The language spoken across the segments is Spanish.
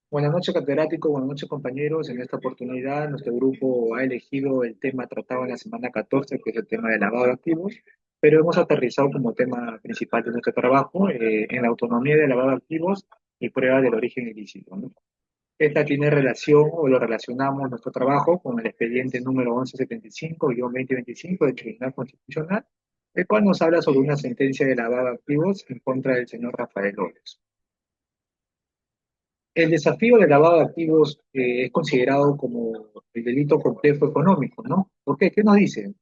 Buenas noches, catedrático. Buenas noches, compañeros. En esta oportunidad, nuestro grupo ha elegido el tema tratado en la semana 14, que es el tema de lavado de activos, pero hemos aterrizado como tema principal de nuestro trabajo en la autonomía de lavado de activos y prueba del origen ilícito, ¿no? Esta tiene relación o lo relacionamos nuestro trabajo con el expediente número 1175-2025 del Tribunal Constitucional, el cual nos habla sobre una sentencia de lavado de activos en contra del señor Rafael López. El desafío del lavado de activos es considerado como el delito complejo económico, ¿no? ¿Por qué? ¿Qué nos dice?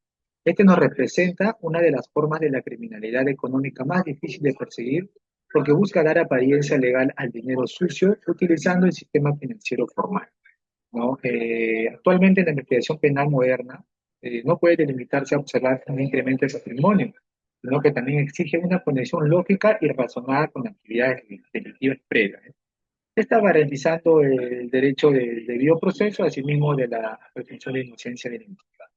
Este nos representa una de las formas de la criminalidad económica más difícil de perseguir porque busca dar apariencia legal al dinero sucio utilizando el sistema financiero formal, ¿no? Actualmente en la investigación penal moderna no puede delimitarse a observar un incremento de patrimonio, sino que también exige una conexión lógica y razonada con actividades delictivas previas. Está garantizando el derecho del debido proceso, asimismo de la presunción de inocencia del imputado.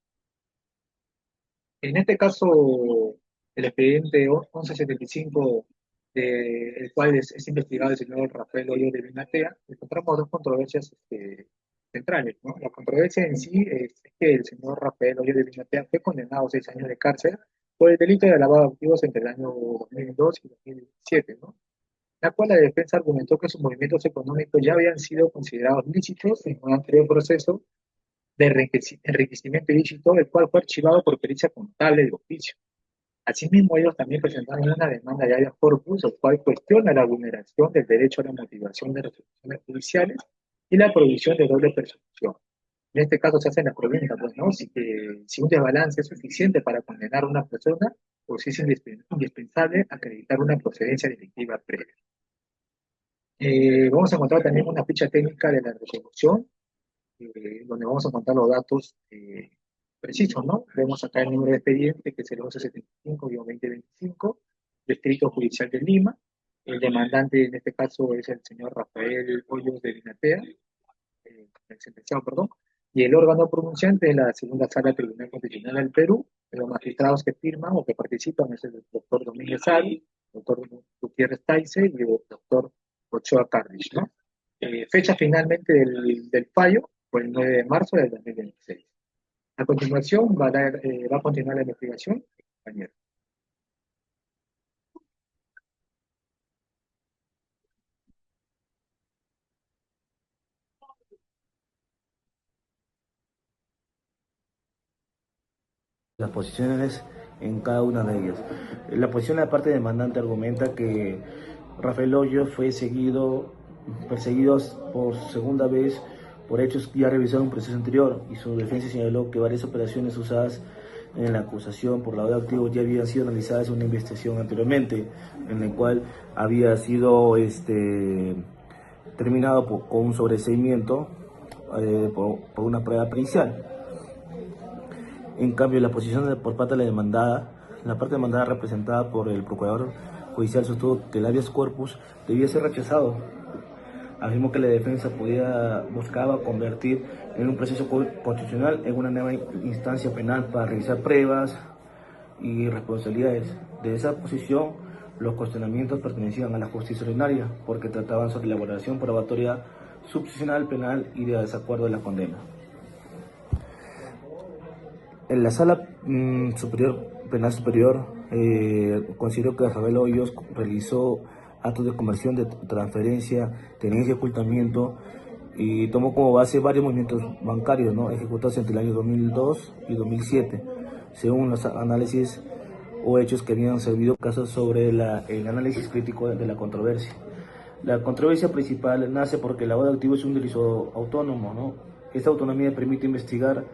En este caso, el expediente 1175, el cual es investigado el señor Rafael Hoyo de Vinatea, encontramos dos controversias centrales, ¿no? La controversia en sí es que el señor Rafael Hoyo de Vinatea fue condenado a 6 años de cárcel por el delito de lavado de activos entre el año 2002 y 2017, ¿no? La cual la defensa argumentó que sus movimientos económicos ya habían sido considerados lícitos en un anterior proceso de enriquecimiento ilícito, el cual fue archivado por pericia contable de oficio. Asimismo, ellos también presentaron una demanda de habeas corpus, el cual cuestiona la vulneración del derecho a la motivación de resoluciones judiciales y la prohibición de doble persecución. En este caso se hace la pregunta, pues, ¿no? Si un desbalance es suficiente para condenar a una persona o si es indispensable acreditar una procedencia delictiva previa. Vamos a encontrar también una ficha técnica de la resolución, donde vamos a encontrar los datos precisos, ¿no? Vemos acá el número de expediente, que es el 1175-2025, Distrito Judicial de Lima. El demandante en este caso es el señor Rafael Hoyos de Vinatea, el sentenciado, perdón, y el órgano pronunciante es la segunda sala del Tribunal Constitucional del Perú. Los magistrados que firman o que participan es el doctor Domínguez Ari, doctor Gutiérrez Taise y el doctor Ochoa Cardish, ¿no? Fecha finalmente del fallo fue el 9 de marzo del 2026. A continuación va a continuar la investigación, compañero. Las posiciones en cada una de ellas. La posición de la parte demandante argumenta que Rafael Hoyos fue perseguido por segunda vez por hechos ya revisados en un proceso anterior, y su defensa señaló que varias operaciones usadas en la acusación por lavado de activos ya habían sido analizadas en una investigación anteriormente, en la cual había sido terminado con un sobreseimiento por una prueba pericial. En cambio, la posición por parte de la parte demandada representada por el procurador judicial sostuvo que el habeas corpus debía ser rechazado. Afirmó que la defensa buscaba convertir en un proceso constitucional en una nueva instancia penal para revisar pruebas y responsabilidades. De esa posición, los cuestionamientos pertenecían a la justicia ordinaria, porque trataban sobre elaboración probatoria substitucional penal y de desacuerdo de la condena. En la sala penal superior, consideró que Rafael Hoyos realizó actos de conversión, de transferencia, tenencia y ocultamiento, y tomó como base varios movimientos bancarios, ¿no?, ejecutados entre el año 2002 y 2007, según los análisis o hechos que habían servido casos sobre el análisis crítico de la controversia. La controversia principal nace porque el lavado de activos es un delito autónomo, ¿no? Esta autonomía permite investigar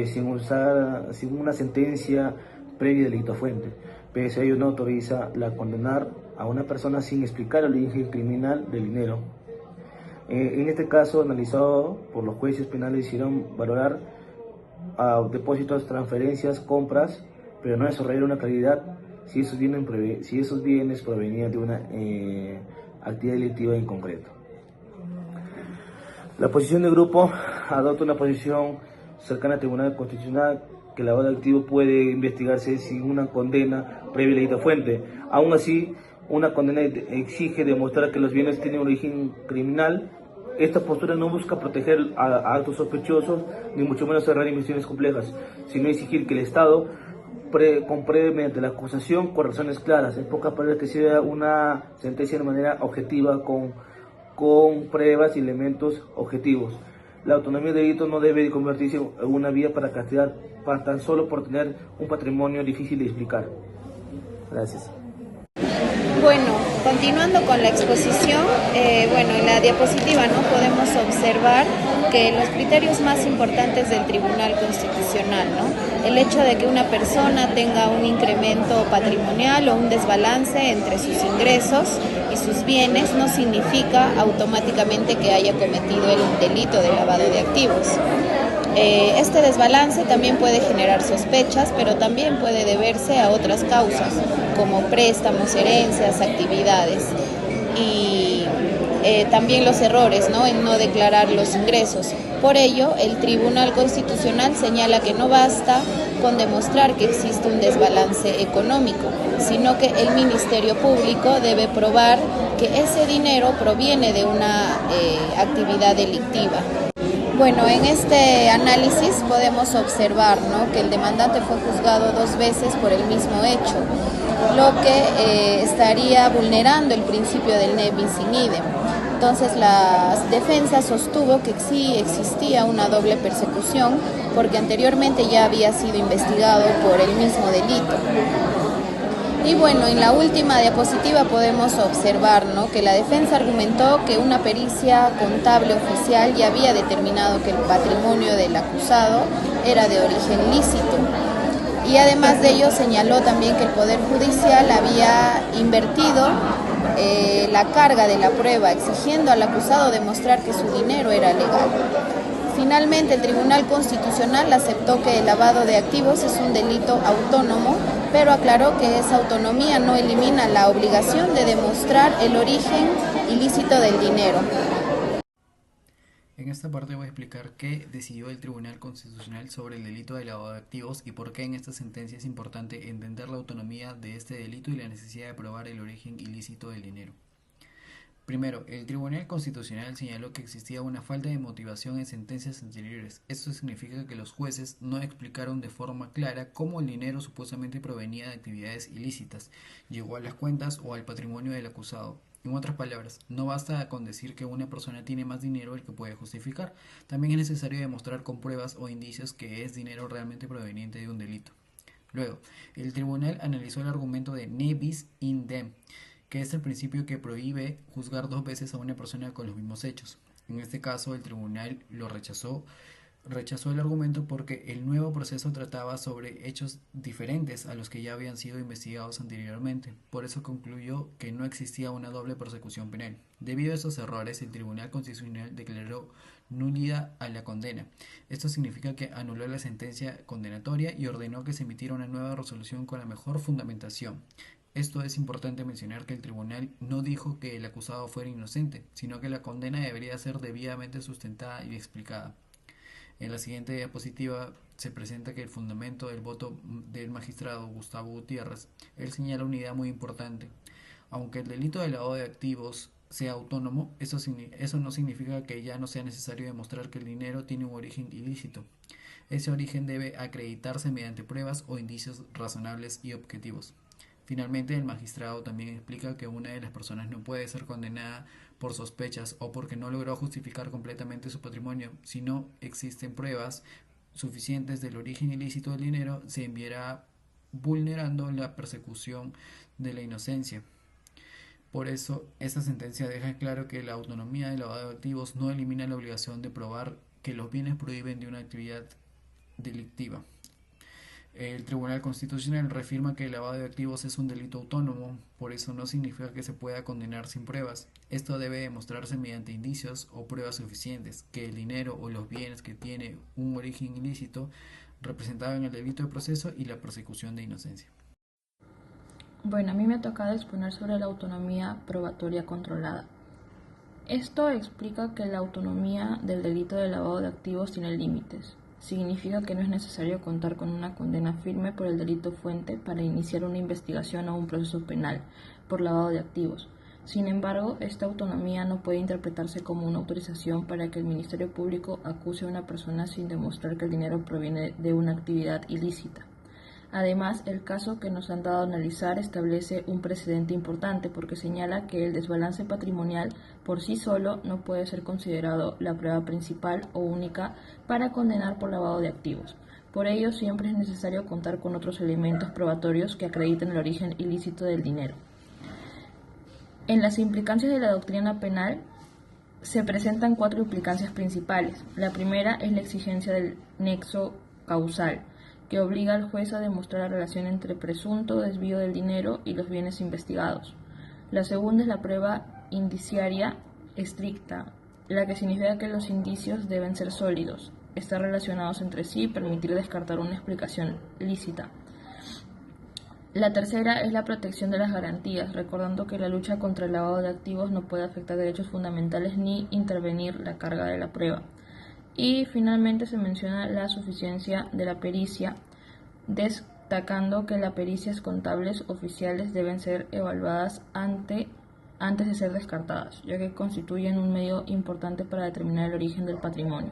sin una sentencia previa de delito fuente. Pese a ello, no autoriza la condenar a una persona sin explicar el origen criminal del dinero. En este caso, analizado por los jueces penales, hicieron valorar a depósitos, transferencias, compras, pero no desarrollar una claridad si esos bienes provenían de una actividad delictiva en concreto. La posición del grupo adopta una posición cercana al Tribunal Constitucional, que el lavado de activos puede investigarse sin una condena previa de delito fuente. Aún así, una condena exige demostrar que los bienes tienen origen criminal Esta postura no busca proteger a actos sospechosos, ni mucho menos cerrar investigaciones complejas, sino exigir que el Estado compruebe mediante la acusación con razones claras, en pocas palabras que sea una sentencia de manera objetiva con pruebas y elementos objetivos. La autonomía del delito no debe convertirse en una vía para castigar tan solo por tener un patrimonio difícil de explicar. Gracias. Bueno, continuando con la exposición, en la diapositiva podemos observar que los criterios más importantes del Tribunal Constitucional, el hecho de que una persona tenga un incremento patrimonial o un desbalance entre sus ingresos y sus bienes no significa automáticamente que haya cometido el delito de lavado de activos. Este desbalance también puede generar sospechas, pero también puede deberse a otras causas, como préstamos, herencias, actividades y también los errores en no declarar los ingresos. Por ello, el Tribunal Constitucional señala que no basta con demostrar que existe un desbalance económico, sino que el Ministerio Público debe probar que ese dinero proviene de una actividad delictiva. Bueno, en este análisis podemos observar que el demandante fue juzgado 2 veces por el mismo hecho, lo que estaría vulnerando el principio del ne bis in idem. Entonces la defensa sostuvo que sí existía una doble persecución porque anteriormente ya había sido investigado por el mismo delito. Y bueno, en la última diapositiva podemos observar que la defensa argumentó que una pericia contable oficial ya había determinado que el patrimonio del acusado era de origen lícito. Y además de ello señaló también que el Poder Judicial había invertido la carga de la prueba, exigiendo al acusado demostrar que su dinero era legal. Finalmente, el Tribunal Constitucional aceptó que el lavado de activos es un delito autónomo, pero aclaró que esa autonomía no elimina la obligación de demostrar el origen ilícito del dinero. En esta parte voy a explicar qué decidió el Tribunal Constitucional sobre el delito de lavado de activos y por qué en esta sentencia es importante entender la autonomía de este delito y la necesidad de probar el origen ilícito del dinero. Primero, el Tribunal Constitucional señaló que existía una falta de motivación en sentencias anteriores. Esto significa que los jueces no explicaron de forma clara cómo el dinero supuestamente provenía de actividades ilícitas, llegó a las cuentas o al patrimonio del acusado. En otras palabras, no basta con decir que una persona tiene más dinero del que puede justificar. También es necesario demostrar con pruebas o indicios que es dinero realmente proveniente de un delito. Luego, el tribunal analizó el argumento de ne bis in idem, que es el principio que prohíbe juzgar 2 veces a una persona con los mismos hechos. En este caso, el tribunal lo rechazó el argumento porque el nuevo proceso trataba sobre hechos diferentes a los que ya habían sido investigados anteriormente. Por eso concluyó que no existía una doble persecución penal. Debido a esos errores, el Tribunal Constitucional declaró nulidad a la condena. Esto significa que anuló la sentencia condenatoria y ordenó que se emitiera una nueva resolución con la mejor fundamentación. Esto es importante mencionar que el tribunal no dijo que el acusado fuera inocente, sino que la condena debería ser debidamente sustentada y explicada. En la siguiente diapositiva se presenta que el fundamento del voto del magistrado Gustavo Gutiérrez, él señala una idea muy importante. Aunque el delito de lavado de activos sea autónomo, eso no significa que ya no sea necesario demostrar que el dinero tiene un origen ilícito. Ese origen debe acreditarse mediante pruebas o indicios razonables y objetivos. Finalmente, el magistrado también explica que una de las personas no puede ser condenada por sospechas o porque no logró justificar completamente su patrimonio. Si no existen pruebas suficientes del origen ilícito del dinero, se enviará vulnerando la persecución de la inocencia. Por eso, esta sentencia deja claro que la autonomía del lavado de activos no elimina la obligación de probar que los bienes provienen de una actividad delictiva. El Tribunal Constitucional reafirma que el lavado de activos es un delito autónomo, por eso no significa que se pueda condenar sin pruebas. Esto debe demostrarse mediante indicios o pruebas suficientes, que el dinero o los bienes que tiene un origen ilícito representaban el delito de proceso y la persecución de inocencia. Bueno, a mí me ha tocado exponer sobre la autonomía probatoria controlada. Esto explica que la autonomía del delito de lavado de activos tiene límites. Significa que no es necesario contar con una condena firme por el delito fuente para iniciar una investigación o un proceso penal por lavado de activos, Sin embargo, esta autonomía no puede interpretarse como una autorización para que el Ministerio Público acuse a una persona sin demostrar que el dinero proviene de una actividad ilícita. Además, el caso que nos han dado a analizar establece un precedente importante porque señala que el desbalance patrimonial por sí solo no puede ser considerado la prueba principal o única para condenar por lavado de activos. Por ello, siempre es necesario contar con otros elementos probatorios que acrediten el origen ilícito del dinero. En las implicancias de la doctrina penal se presentan 4 implicancias principales. La primera es la exigencia del nexo causal, que obliga al juez a demostrar la relación entre presunto desvío del dinero y los bienes investigados. La segunda es la prueba indiciaria estricta, la que significa que los indicios deben ser sólidos, estar relacionados entre sí y permitir descartar una explicación lícita. La tercera es la protección de las garantías, recordando que la lucha contra el lavado de activos no puede afectar derechos fundamentales ni intervenir la carga de la prueba. Y finalmente se menciona la suficiencia de la pericia, destacando que las pericias contables oficiales deben ser evaluadas antes de ser descartadas, ya que constituyen un medio importante para determinar el origen del patrimonio.